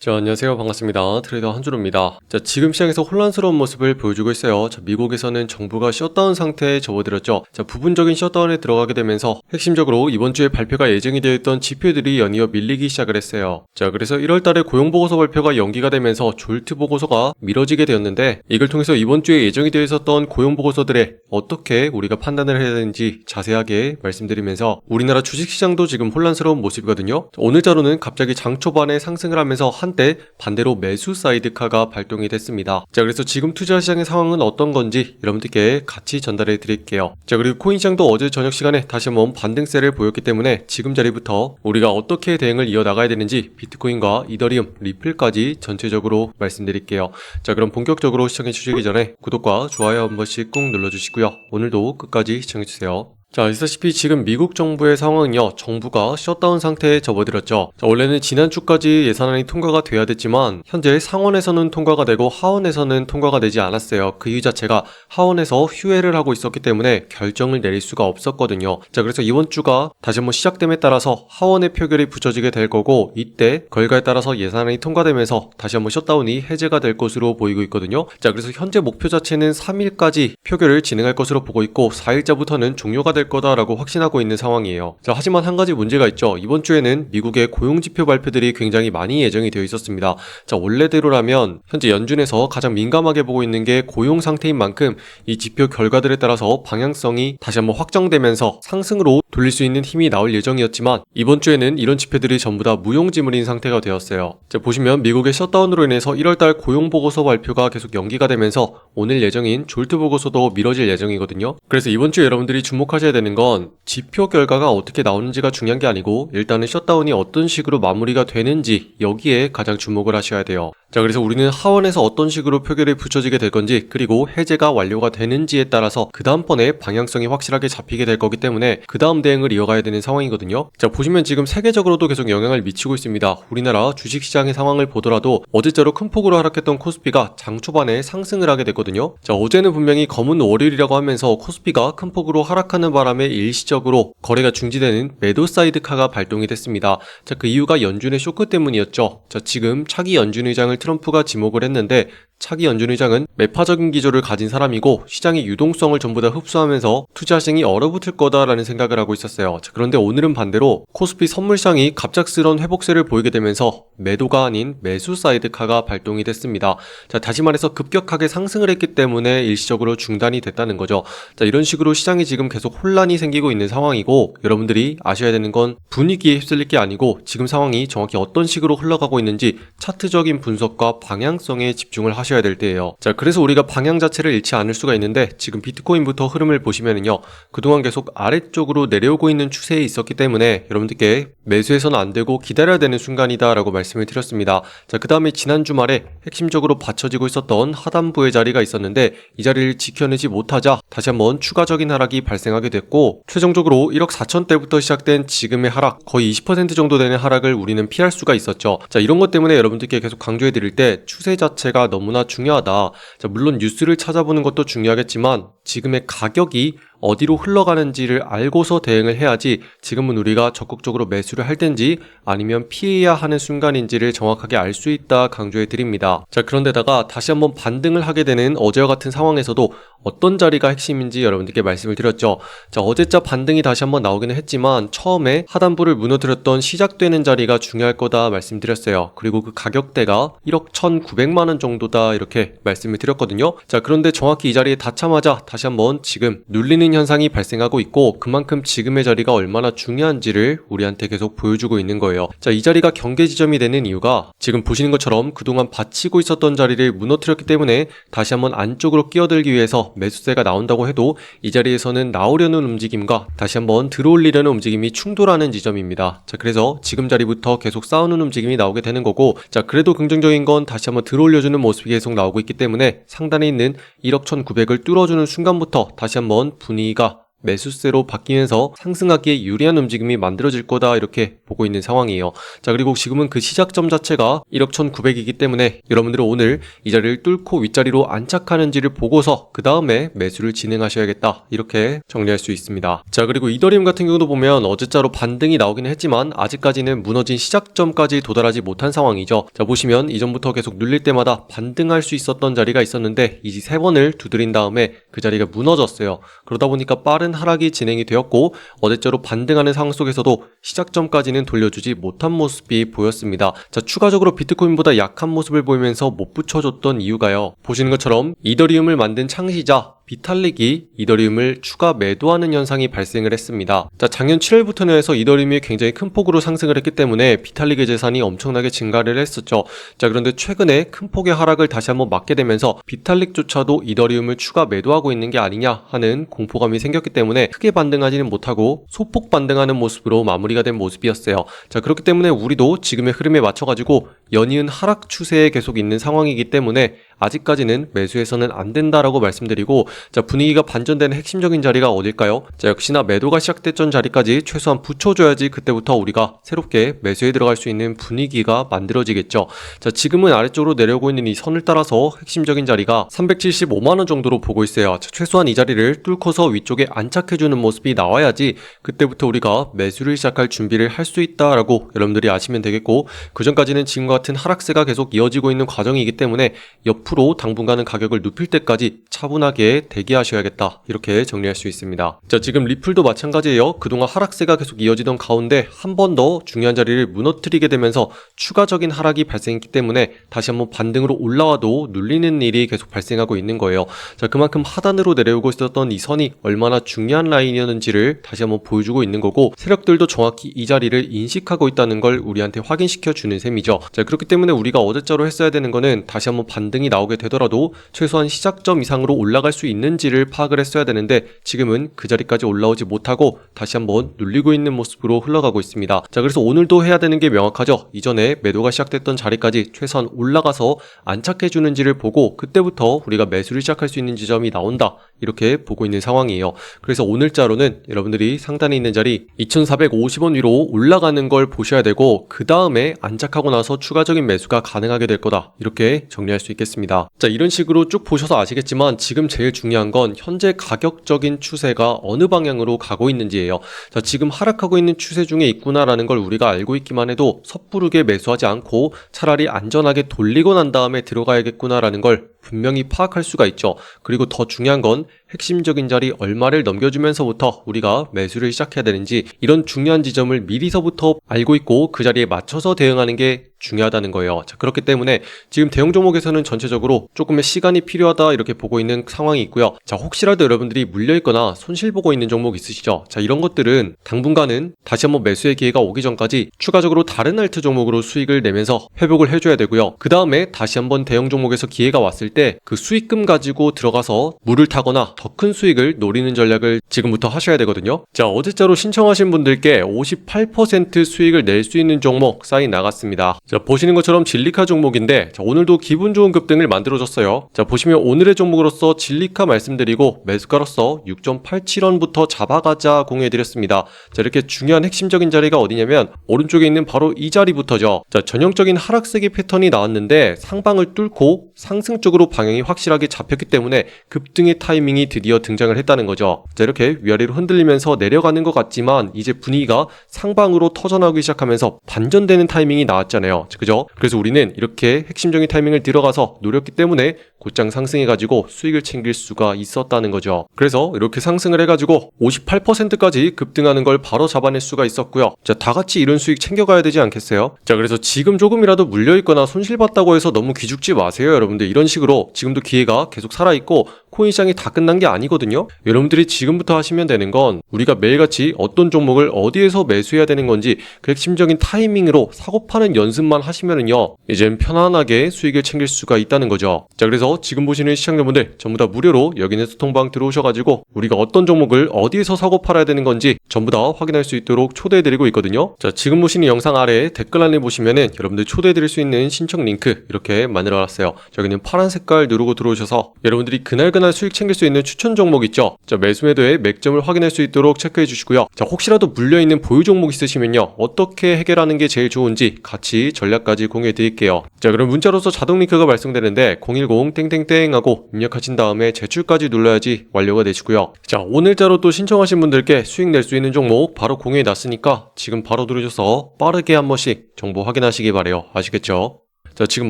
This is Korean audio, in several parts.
자, 안녕하세요. 반갑습니다. 트레이더 한준호입니다. 자, 지금 시장에서 혼란스러운 모습을 보여주고 있어요. 자, 미국에서는 정부가 셧다운 상태에 접어들었죠. 자, 부분적인 셧다운에 들어가게 되면서 핵심적으로 이번 주에 발표가 예정이 되어 있던 지표들이 연이어 밀리기 시작을 했어요. 자, 그래서 1월 달에 고용보고서 발표가 연기가 되면서 졸트 보고서가 미뤄지게 되었는데, 이걸 통해서 이번 주에 예정이 되어 있었던 고용보고서들에 어떻게 우리가 판단을 해야 되는지 자세하게 말씀드리면서, 우리나라 주식시장도 지금 혼란스러운 모습이거든요. 자, 오늘 자료는 갑자기 장 초반에 상승을 하면서 한때 반대로 매수 사이드카가 발동이 됐습니다. 자, 그래서 지금 투자 시장의 상황은 어떤 건지 여러분들께 같이 전달해 드릴게요. 자, 그리고 코인 시장도 어제 저녁 시간에 다시 한번 반등세를 보였기 때문에 지금 자리부터 우리가 어떻게 대응을 이어나가야 되는지 비트코인과 이더리움, 리플까지 전체적으로 말씀드릴게요. 자, 그럼 본격적으로 시청해 주시기 전에 구독과 좋아요 한 번씩 꾹 눌러주시고요. 오늘도 끝까지 시청해 주세요. 자, 아시다시피 지금 미국 정부의 상황은요, 정부가 셧다운 상태에 접어들었죠. 자, 원래는 지난주까지 예산안이 통과가 돼야 됐지만 현재 상원에서는 통과가 되고 하원에서는 통과가 되지 않았어요. 그 이유 자체가 하원에서 휴회를 하고 있었기 때문에 결정을 내릴 수가 없었거든요. 자, 그래서 이번 주가 다시 한번 시작됨에 따라서 하원의 표결이 붙여지게 될 거고, 이때 결과에 따라서 예산안이 통과되면서 다시 한번 셧다운이 해제가 될 것으로 보이고 있거든요. 자, 그래서 현재 목표 자체는 3일까지 표결을 진행할 것으로 보고 있고, 4일자부터는 종료가 될 거다라고 확신하고 있는 상황이에요. 자, 하지만 한 가지 문제가 있죠. 이번 주에는 미국의 고용지표 발표들이 굉장히 많이 예정이 되어 있었습니다. 자, 원래대로라면 현재 연준에서 가장 민감하게 보고 있는 게 고용 상태인 만큼 이 지표 결과들에 따라서 방향성이 다시 한번 확정되면서 상승으로 돌릴 수 있는 힘이 나올 예정이었지만, 이번 주에는 이런 지표들이 전부 다 무용지물인 상태가 되었어요. 자, 보시면 미국의 셧다운으로 인해서 1월달 고용보고서 발표가 계속 연기가 되면서 오늘 예정인 졸트 보고서도 미뤄질 예정이거든요. 그래서 이번 주에 여러분들이 주목하셔야 되는 건 지표 결과가 어떻게 나오는지가 중요한 게 아니고, 일단은 셧다운이 어떤 식으로 마무리가 되는지 여기에 가장 주목을 하셔야 돼요. 자, 그래서 우리는 하원에서 어떤 식으로 표결이 붙여지게 될 건지, 그리고 해제가 완료가 되는지에 따라서 그 다음번에 방향성이 확실하게 잡히게 될 거기 때문에 그 다음 대응을 이어가야 되는 상황이거든요. 자, 보시면 지금 세계적으로도 계속 영향을 미치고 있습니다. 우리나라 주식시장의 상황을 보더라도 어제자로 큰 폭으로 하락했던 코스피가 장 초반에 상승을 하게 됐거든요. 자, 어제는 분명히 검은 월요일이라고 하면서 코스피가 큰 폭으로 하락하는 바람에 일시적으로 거래가 중지되는 매도 사이드카가 발동이 됐습니다. 자, 그 이유가 연준의 쇼크 때문이었죠. 자, 지금 차기 연준 의장을 트럼프가 지목을 했는데, 차기 연준 의장은 매파적인 기조를 가진 사람이고 시장의 유동성을 전부 다 흡수하면서 투자 시장이 얼어붙을 거다라는 생각을 하고 있었어요. 자, 그런데 오늘은 반대로 코스피 선물시장이 갑작스러운 회복세를 보이게 되면서 매도가 아닌 매수 사이드카가 발동이 됐습니다. 자, 다시 말해서 급격하게 상승을 했기 때문에 일시적으로 중단이 됐다는 거죠. 자, 이런 식으로 시장이 지금 계속 혼란이 생기고 있는 상황이고, 여러분들이 아셔야 되는 건 분위기에 휩쓸릴 게 아니고 지금 상황이 정확히 어떤 식으로 흘러가고 있는지 차트적인 분석과 방향성에 집중을 하셔야 될 때예요. 자, 그래서 우리가 방향 자체를 잃지 않을 수가 있는데, 지금 비트코인부터 흐름을 보시면은요, 그동안 계속 아래쪽으로 내려오고 있는 추세에 있었기 때문에 여러분들께 매수해서는 안 되고 기다려야 되는 순간이다 라고 말씀을 드렸습니다. 자, 그 다음에 지난 주말에 핵심적으로 받쳐지고 있었던 하단부의 자리가 있었는데, 이 자리를 지켜내지 못하자 다시 한번 추가적인 하락이 발생하게 됐고, 최종적으로 1억 4천대부터 시작된 지금의 하락, 거의 20% 정도 되는 하락을 우리는 피할 수가 있었죠. 자, 이런 것 때문에 여러분들께 계속 강조해 드릴 때 추세 자체가 너무나 중요하다. 자, 물론 뉴스를 찾아보는 것도 중요하겠지만 지금의 가격이 어디로 흘러가는지를 알고서 대응을 해야지, 지금은 우리가 적극적으로 매수를 할 텐지 아니면 피해야 하는 순간인지를 정확하게 알 수 있다 강조해 드립니다. 자, 그런데다가 다시 한번 반등을 하게 되는 어제와 같은 상황에서도 어떤 자리가 핵심인지 여러분들께 말씀을 드렸죠. 자, 어제자 반등이 다시 한번 나오기는 했지만 처음에 하단부를 무너뜨렸던 시작되는 자리가 중요할 거다 말씀드렸어요. 그리고 그 가격대가 1억 1,900만원 정도다 이렇게 말씀을 드렸거든요. 자, 그런데 정확히 이 자리에 닿자마자 다시 한번 지금 눌리는 현상이 발생하고 있고, 그만큼 지금의 자리가 얼마나 중요한지를 우리한테 계속 보여주고 있는 거예요. 자, 이 자리가 경계 지점이 되는 이유가 지금 보시는 것처럼 그동안 받치고 있었던 자리를 무너뜨렸기 때문에 다시 한번 안쪽으로 끼어들기 위해서 매수세가 나온다고 해도 이 자리에서는 나오려는 움직임과 다시 한번 들어올리려는 움직임이 충돌하는 지점입니다. 자, 그래서 지금 자리부터 계속 싸우는 움직임이 나오게 되는 거고, 자, 그래도 긍정적인 건 다시 한번 들어올려주는 모습이 계속 나오고 있기 때문에 상단에 있는 1억 1,900을 뚫어주는 순간부터 다시 한번 분위기가 매수세로 바뀌면서 상승하기에 유리한 움직임이 만들어질 거다 이렇게 보고 있는 상황이에요. 자, 그리고 지금은 그 시작점 자체가 1억 1,900이기 때문에 여러분들은 오늘 이 자리를 뚫고 윗자리로 안착하는지를 보고서 그 다음에 매수를 진행하셔야겠다 이렇게 정리할 수 있습니다. 자, 그리고 이더리움 같은 경우도 보면 어제자로 반등이 나오기는 했지만 아직까지는 무너진 시작점까지 도달하지 못한 상황이죠. 자, 보시면 이전부터 계속 눌릴 때마다 반등할 수 있었던 자리가 있었는데 이제 3번을 두드린 다음에 그 자리가 무너졌어요. 그러다 보니까 빠른 하락이 진행이 되었고 어제자로 반등하는 상황 속에서도 시작점까지는 돌려주지 못한 모습이 보였습니다. 자, 추가적으로 비트코인보다 약한 모습을 보이면서 못 붙여줬던 이유가요. 보시는 것처럼 이더리움을 만든 창시자 비탈릭이 이더리움을 추가 매도하는 현상이 발생을 했습니다. 자, 작년 7월부터는 해서 이더리움이 굉장히 큰 폭으로 상승을 했기 때문에 비탈릭의 재산이 엄청나게 증가를 했었죠. 자, 그런데 최근에 큰 폭의 하락을 다시 한번 맞게 되면서 비탈릭조차도 이더리움을 추가 매도하고 있는 게 아니냐 하는 공포감이 생겼기 때문에 크게 반등하지는 못하고 소폭 반등하는 모습으로 마무리가 된 모습이었어요. 자, 그렇기 때문에 우리도 지금의 흐름에 맞춰가지고 연이은 하락 추세에 계속 있는 상황이기 때문에 아직까지는 매수해서는 안 된다라고 말씀드리고, 자, 분위기가 반전되는 핵심적인 자리가 어딜까요? 자, 역시나 매도가 시작됐던 자리까지 최소한 붙여줘야지 그때부터 우리가 새롭게 매수에 들어갈 수 있는 분위기가 만들어지겠죠. 자, 지금은 아래쪽으로 내려오고 있는 이 선을 따라서 핵심적인 자리가 375만원 정도로 보고 있어요. 자, 최소한 이 자리를 뚫고서 위쪽에 안착해주는 모습이 나와야지 그때부터 우리가 매수를 시작할 준비를 할 수 있다라고 여러분들이 아시면 되겠고, 그 전까지는 지금과 같은 하락세가 계속 이어지고 있는 과정이기 때문에 옆으로 당분간은 가격을 눕힐 때까지 차분하게 대기하셔야겠다 이렇게 정리할 수 있습니다. 자, 지금 리플도 마찬가지예요. 그동안 하락세가 계속 이어지던 가운데 한 번 더 중요한 자리를 무너뜨리게 되면서 추가적인 하락이 발생했기 때문에 다시 한번 반등으로 올라와도 눌리는 일이 계속 발생하고 있는 거예요. 자, 그만큼 하단으로 내려오고 있었던 이 선이 얼마나 중요한 라인이었는지를 다시 한번 보여주고 있는 거고, 세력들도 정확히 이 자리를 인식하고 있다는 걸 우리한테 확인시켜 주는 셈이죠. 자, 그렇기 때문에 우리가 어제자로 했어야 되는 거는 다시 한번 반등이 나오게 되더라도 최소한 시작점 이상으로 올라갈 수 있는지를 파악을 했어야 되는데 지금은 그 자리까지 올라오지 못하고 다시 한번 눌리고 있는 모습으로 흘러가고 있습니다. 자, 그래서 오늘도 해야 되는 게 명확하죠. 이전에 매도가 시작됐던 자리까지 최소한 올라가서 안착해 주는지를 보고 그때부터 우리가 매수를 시작할 수 있는 지점이 나온다 이렇게 보고 있는 상황이에요. 그래서 오늘자로는 여러분들이 상단에 있는 자리 2,450원 위로 올라가는 걸 보셔야 되고, 그 다음에 안착하고 나서 추가적인 매수가 가능하게 될 거다 이렇게 정리할 수 있겠습니다. 자, 이런 식으로 쭉 보셔서 아시겠지만 지금 제일 중요한 건 현재 가격적인 추세가 어느 방향으로 가고 있는지예요. 자, 지금 하락하고 있는 추세 중에 있구나라는 걸 우리가 알고 있기만 해도 섣부르게 매수하지 않고 차라리 안전하게 돌리고 난 다음에 들어가야겠구나라는 걸 분명히 파악할 수가 있죠. 그리고 더 중요한 건 핵심적인 자리 얼마를 넘겨주면서부터 우리가 매수를 시작해야 되는지, 이런 중요한 지점을 미리서부터 알고 있고 그 자리에 맞춰서 대응하는 게 중요하다는 거예요. 자, 그렇기 때문에 지금 대형 종목에서는 전체적으로 조금의 시간이 필요하다 이렇게 보고 있는 상황이 있고요. 자, 혹시라도 여러분들이 물려있거나 손실 보고 있는 종목 있으시죠? 자, 이런 것들은 당분간은 다시 한번 매수의 기회가 오기 전까지 추가적으로 다른 알트 종목으로 수익을 내면서 회복을 해줘야 되고요. 그 다음에 다시 한번 대형 종목에서 기회가 왔을 때 그 수익금 가지고 들어가서 물을 타거나 더 큰 수익을 노리는 전략을 지금부터 하셔야 되거든요. 자, 어제자로 신청하신 분들께 58% 수익을 낼 수 있는 종목 사인 나갔습니다. 자, 보시는 것처럼 진리카 종목인데, 자, 오늘도 기분 좋은 급등을 만들어줬어요. 자, 보시면 오늘의 종목으로서 진리카 말씀드리고 매수가로서 6.87원부터 잡아가자 공유해드렸습니다. 자, 이렇게 중요한 핵심적인 자리가 어디냐면 오른쪽에 있는 바로 이 자리부터죠. 자, 전형적인 하락세기 패턴이 나왔는데 상방을 뚫고 상승 쪽으로 방향이 확실하게 잡혔기 때문에 급등의 타이밍이 드디어 등장을 했다는 거죠. 자, 이렇게 위아래로 흔들리면서 내려가는 것 같지만 이제 분위기가 상방으로 터져나오기 시작하면서 반전되는 타이밍이 나왔잖아요. 그죠? 그래서 우리는 이렇게 핵심적인 타이밍을 들어가서 노렸기 때문에 곧장 상승해가지고 수익을 챙길 수가 있었다는 거죠. 그래서 이렇게 상승을 해가지고 58%까지 급등하는 걸 바로 잡아낼 수가 있었고요. 자, 다 같이 이런 수익 챙겨가야 되지 않겠어요? 자, 그래서 지금 조금이라도 물려있거나 손실봤다고 해서 너무 기죽지 마세요, 여러분들. 이런 식으로 지금도 기회가 계속 살아있고 코인 시장이 다 끝난 게 아니거든요. 여러분들이 지금부터 하시면 되는 건 우리가 매일같이 어떤 종목을 어디에서 매수해야 되는 건지 그 핵심적인 타이밍으로 사고 파는 연습만 하시면은요, 이젠 편안하게 수익을 챙길 수가 있다는 거죠. 자, 그래서 지금 보시는 시청자분들 전부 다 무료로 여기는 소통방 들어오셔가지고 우리가 어떤 종목을 어디에서 사고 팔아야 되는 건지 전부 다 확인할 수 있도록 초대해드리고 있거든요. 자, 지금 보시는 영상 아래 댓글란에 보시면은 여러분들 초대해드릴 수 있는 신청 링크 이렇게 만들어놨어요. 여기는 파란 색깔 누르고 들어오셔서 여러분들이 그날 누구나 수익 챙길 수 있는 추천 종목 있죠. 자, 매수 매도의 맥점을 확인할 수 있도록 체크해 주시고요. 자, 혹시라도 물려있는 보유 종목 있으시면요, 어떻게 해결하는 게 제일 좋은지 같이 전략까지 공유해 드릴게요. 자, 그럼 문자로서 자동 링크가 발송되는데 010 땡땡땡 하고 입력하신 다음에 제출까지 눌러야지 완료가 되시고요. 자, 오늘자로 또 신청하신 분들께 수익 낼 수 있는 종목 바로 공유해 놨으니까 지금 바로 누르셔서 빠르게 한 번씩 정보 확인하시기 바래요. 아시겠죠? 자, 지금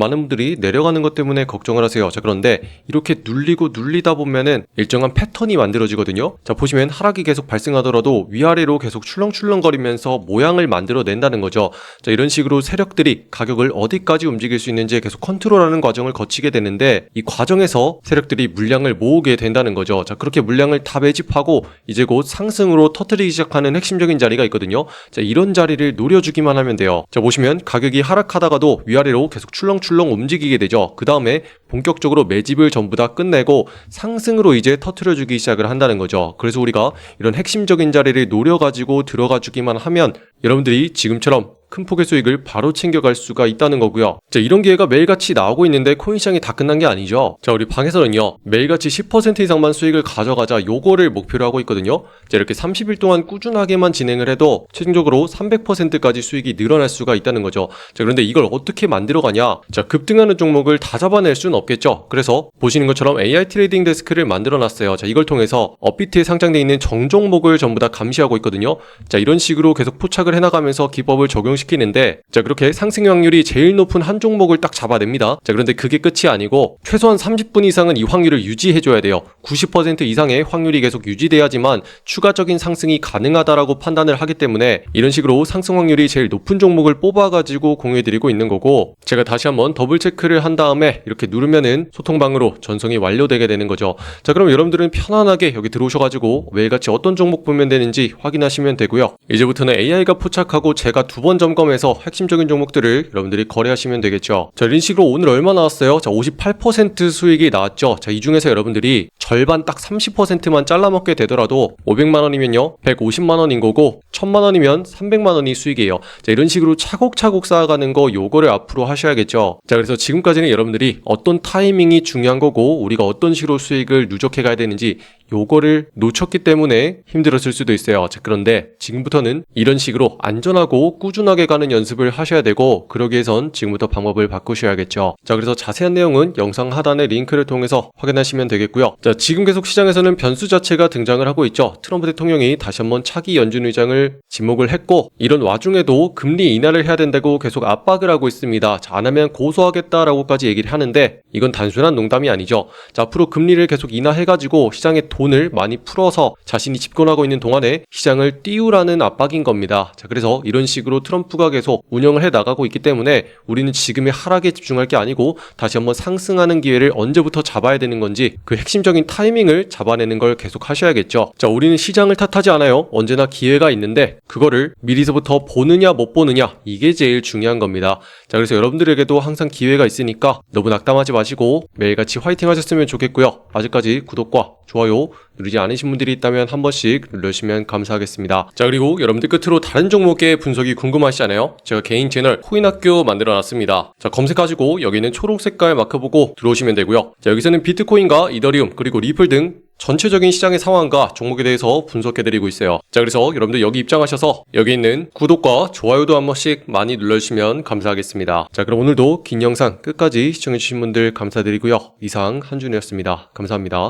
많은 분들이 내려가는 것 때문에 걱정을 하세요. 자, 그런데 이렇게 눌리다 보면은 일정한 패턴이 만들어지거든요. 자, 보시면 하락이 계속 발생하더라도 위아래로 계속 출렁출렁거리면서 모양을 만들어낸다는 거죠. 자, 이런 식으로 세력들이 가격을 어디까지 움직일 수 있는지 계속 컨트롤하는 과정을 거치게 되는데, 이 과정에서 세력들이 물량을 모으게 된다는 거죠. 자, 그렇게 물량을 다 매집하고 이제 곧 상승으로 터뜨리기 시작하는 핵심적인 자리가 있거든요. 자, 이런 자리를 노려주기만 하면 돼요. 자, 보시면 가격이 하락하다가도 위아래로 계속 출렁출렁 움직이게 되죠. 그 다음에 본격적으로 매집을 전부 다 끝내고 상승으로 이제 터트려주기 시작을 한다는 거죠. 그래서 우리가 이런 핵심적인 자리를 노려가지고 들어가주기만 하면 여러분들이 지금처럼 큰 폭의 수익을 바로 챙겨갈 수가 있다는 거고요. 자, 이런 기회가 매일같이 나오고 있는데 코인 시장이 다 끝난 게 아니죠. 자, 우리 방에서는요, 매일같이 10% 이상만 수익을 가져가자 요거를 목표로 하고 있거든요. 자, 이렇게 30일 동안 꾸준하게만 진행을 해도 최종적으로 300%까지 수익이 늘어날 수가 있다는 거죠. 자, 그런데 이걸 어떻게 만들어가냐? 자, 급등하는 종목을 다 잡아낼 수는 없겠죠. 그래서 보시는 것처럼 AI 트레이딩 데스크를 만들어놨어요. 자, 이걸 통해서 업비트에 상장되어 있는 정종목을 전부 다 감시하고 있거든요. 자, 이런 식으로 계속 포착을 해나가면서 기법을 적용시키는데, 자, 그렇게 상승 확률이 제일 높은 한 종목을 딱 잡아냅니다. 자, 그런데 그게 끝이 아니고 최소한 30분 이상은 이 확률을 유지해줘야 돼요. 90% 이상의 확률이 계속 유지돼야지만 추가적인 상승이 가능하다라고 판단을 하기 때문에 이런 식으로 상승 확률이 제일 높은 종목을 뽑아가지고 공유해드리고 있는 거고, 제가 다시 한번 더블 체크를 한 다음에 이렇게 누르면은 소통방으로 전송이 완료되게 되는 거죠. 자, 그럼 여러분들은 편안하게 여기 들어오셔가지고 매일같이 어떤 종목 보면 되는지 확인하시면 되고요. 이제부터는 AI가 포착하고 제가 두 번 점검해서 핵심적인 종목들을 여러분들이 거래하시면 되겠죠. 자, 이런 식으로 오늘 얼마 나왔어요? 자, 58% 수익이 나왔죠. 자, 이 중에서 여러분들이 절반 딱 30%만 잘라먹게 되더라도 500만원이면요 150만원인 거고, 1000만원이면 300만원이 수익이에요. 자, 이런 식으로 차곡차곡 쌓아가는 거 요거를 앞으로 하셔야겠죠. 자, 그래서 지금까지는 여러분들이 어떤 타이밍이 중요한 거고 우리가 어떤 식으로 수익을 누적해 가야 되는지 요거를 놓쳤기 때문에 힘들었을 수도 있어요. 자, 그런데 지금부터는 이런 식으로 안전하고 꾸준하게 가는 연습을 하셔야 되고, 그러기 위해선 지금부터 방법을 바꾸셔야겠죠. 자, 그래서 자세한 내용은 영상 하단의 링크를 통해서 확인하시면 되겠고요. 자, 지금 계속 시장에서는 변수 자체가 등장을 하고 있죠. 트럼프 대통령이 다시 한번 차기 연준 의장을 지목을 했고, 이런 와중에도 금리 인하를 해야 된다고 계속 압박을 하고 있습니다. 자, 안 하면 고소하겠다라고까지 얘기를 하는데 이건 단순한 농담이 아니죠. 자, 앞으로 금리를 계속 인하해가지고 시장에 돈을 많이 풀어서 자신이 집권하고 있는 동안에 시장을 띄우라는 압박인 겁니다. 자, 그래서 이런 식으로 트럼프가 계속 운영을 해 나가고 있기 때문에 우리는 지금의 하락에 집중할 게 아니고 다시 한번 상승하는 기회를 언제부터 잡아야 되는 건지 그 핵심적인 타이밍을 잡아내는 걸 계속 하셔야겠죠. 자, 우리는 시장을 탓하지 않아요. 언제나 기회가 있는데 그거를 미리서부터 보느냐 못 보느냐, 이게 제일 중요한 겁니다. 자, 그래서 여러분들에게도 항상 기회가 있으니까 너무 낙담하지 마시고 매일같이 화이팅 하셨으면 좋겠고요. 아직까지 구독과 좋아요 누르지 않으신 분들이 있다면 한 번씩 눌러주시면 감사하겠습니다. 자, 그리고 여러분들 끝으로 다른 종목의 분석이 궁금하시잖아요. 제가 개인 채널 코인학교 만들어놨습니다. 자, 검색하시고 여기 있는 초록 색깔 마크 보고 들어오시면 되고요. 자, 여기서는 비트코인과 이더리움 그리고 리플 등 전체적인 시장의 상황과 종목에 대해서 분석해드리고 있어요. 자, 그래서 여러분들 여기 입장하셔서 여기 있는 구독과 좋아요도 한 번씩 많이 눌러주시면 감사하겠습니다. 자, 그럼 오늘도 긴 영상 끝까지 시청해주신 분들 감사드리고요. 이상 한준이었습니다. 감사합니다.